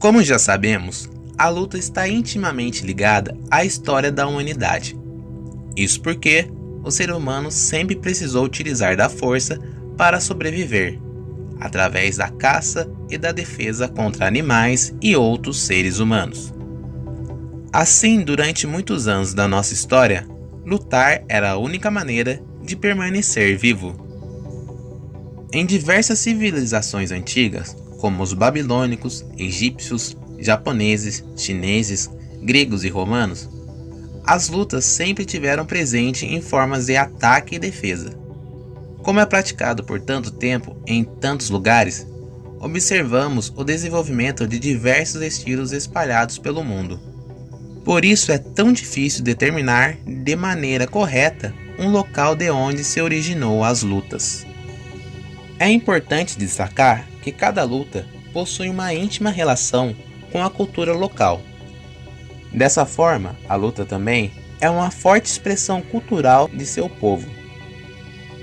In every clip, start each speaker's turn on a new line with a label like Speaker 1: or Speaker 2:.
Speaker 1: Como já sabemos, a luta está intimamente ligada à história da humanidade. Isso porque o ser humano sempre precisou utilizar da força para sobreviver, através da caça e da defesa contra animais e outros seres humanos. Assim, durante muitos anos da nossa história, lutar era a única maneira de permanecer vivo. Em diversas civilizações antigas, como os babilônicos, egípcios, japoneses, chineses, gregos e romanos, as lutas sempre tiveram presente em formas de ataque e defesa. Como é praticado por tanto tempo em tantos lugares, observamos o desenvolvimento de diversos estilos espalhados pelo mundo. Por isso é tão difícil determinar de maneira correta um local de onde se originou as lutas. É importante destacar que cada luta possui uma íntima relação com a cultura local. Dessa forma, a luta também é uma forte expressão cultural de seu povo.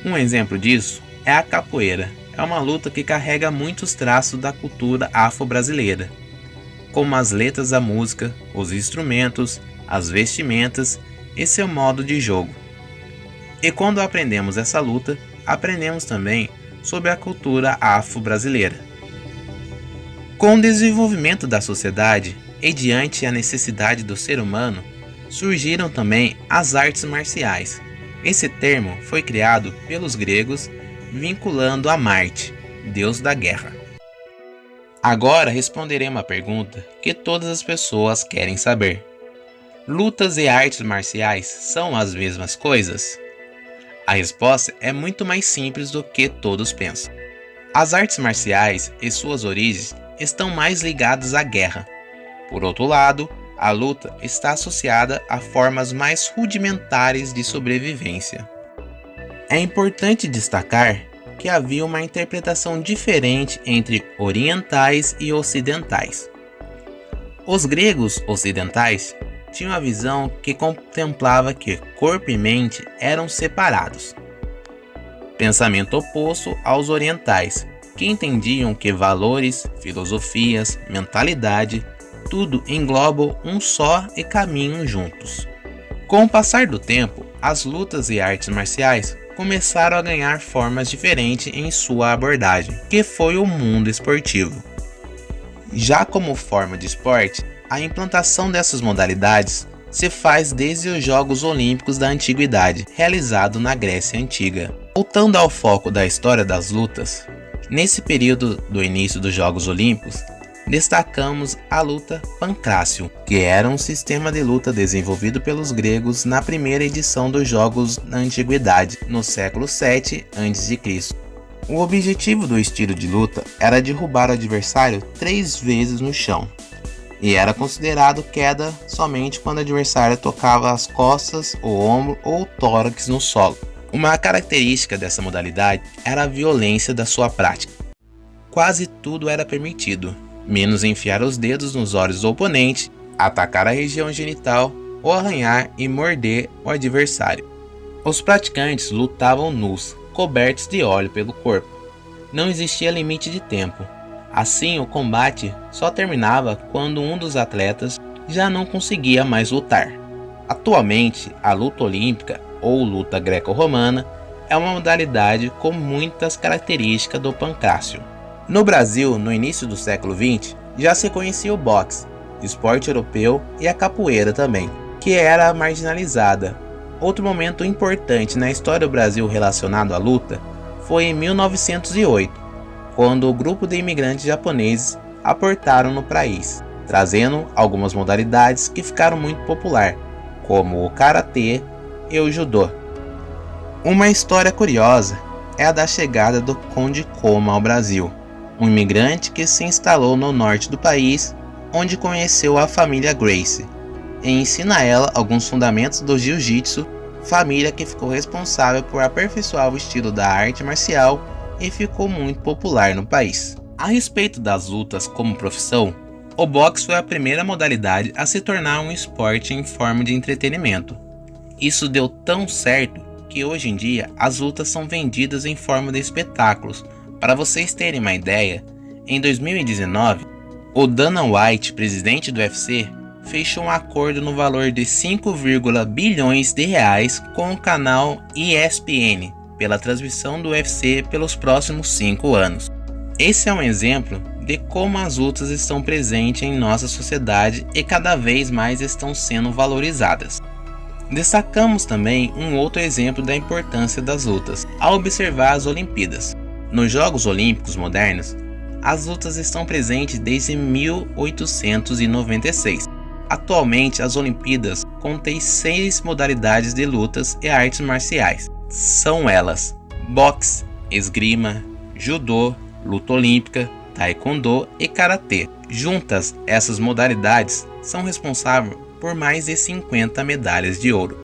Speaker 1: Um exemplo disso é a capoeira. É uma luta que carrega muitos traços da cultura afro-brasileira, como as letras da música, os instrumentos, as vestimentas e seu modo de jogo. E quando aprendemos essa luta, aprendemos também sobre a cultura afro-brasileira. Com o desenvolvimento da sociedade e diante a necessidade do ser humano, surgiram também as artes marciais. Esse termo foi criado pelos gregos, vinculando a Marte, deus da guerra. Agora responderei uma pergunta que todas as pessoas querem saber. Lutas e artes marciais são as mesmas coisas? A resposta é muito mais simples do que todos pensam. As artes marciais e suas origens estão mais ligadas à guerra. Por outro lado, a luta está associada a formas mais rudimentares de sobrevivência. É importante destacar que havia uma interpretação diferente entre orientais e ocidentais. Os gregos ocidentais tinham a visão que contemplava que corpo e mente eram separados. Pensamento oposto aos orientais, que entendiam que valores, filosofias, mentalidade, tudo englobam um só e caminham juntos. Com o passar do tempo, as lutas e artes marciais começaram a ganhar formas diferentes em sua abordagem, que foi o mundo esportivo. Já como forma de esporte, a implantação dessas modalidades se faz desde os Jogos Olímpicos da Antiguidade, realizado na Grécia Antiga. Voltando ao foco da história das lutas, nesse período do início dos Jogos Olímpicos, destacamos a luta pancrácio, que era um sistema de luta desenvolvido pelos gregos na primeira edição dos Jogos na Antiguidade, no século 7 a.C. O objetivo do estilo de luta era derrubar o adversário 3 vezes no chão, e era considerado queda somente quando o adversário tocava as costas, o ombro ou o tórax no solo. Uma característica dessa modalidade era a violência da sua prática. Quase tudo era permitido, menos enfiar os dedos nos olhos do oponente, atacar a região genital ou arranhar e morder o adversário. Os praticantes lutavam nus, cobertos de óleo pelo corpo. Não existia limite de tempo. Assim, o combate só terminava quando um dos atletas já não conseguia mais lutar. Atualmente, a luta olímpica ou luta greco-romana é uma modalidade com muitas características do pancrácio. No Brasil, no início do século XX, já se conhecia o boxe, esporte europeu e a capoeira também, que era marginalizada. Outro momento importante na história do Brasil relacionado à luta foi em 1908, quando o grupo de imigrantes japoneses aportaram no país, trazendo algumas modalidades que ficaram muito populares, como o karatê e o judô. Uma história curiosa é a da chegada do Conde Koma ao Brasil, um imigrante que se instalou no norte do país, onde conheceu a família Gracie, e ensina a ela alguns fundamentos do jiu-jitsu, família que ficou responsável por aperfeiçoar o estilo da arte marcial e ficou muito popular no país. A respeito das lutas como profissão, o boxe foi a primeira modalidade a se tornar um esporte em forma de entretenimento. Isso deu tão certo que hoje em dia as lutas são vendidas em forma de espetáculos. Para vocês terem uma ideia, em 2019, O Dana White, presidente do UFC, fechou um acordo no valor de 5, bilhões de reais com o canal ESPN pela transmissão do UFC pelos próximos 5 anos. Esse é um exemplo de como as lutas estão presentes em nossa sociedade e cada vez mais estão sendo valorizadas. Destacamos também um outro exemplo da importância das lutas ao observar as Olimpíadas. Nos Jogos Olímpicos modernos, as lutas estão presentes desde 1896. Atualmente, as Olimpíadas contêm 6 modalidades de lutas e artes marciais. São elas: boxe, esgrima, judô, luta olímpica, taekwondo e karatê. Juntas, essas modalidades são responsáveis por mais de 50 medalhas de ouro.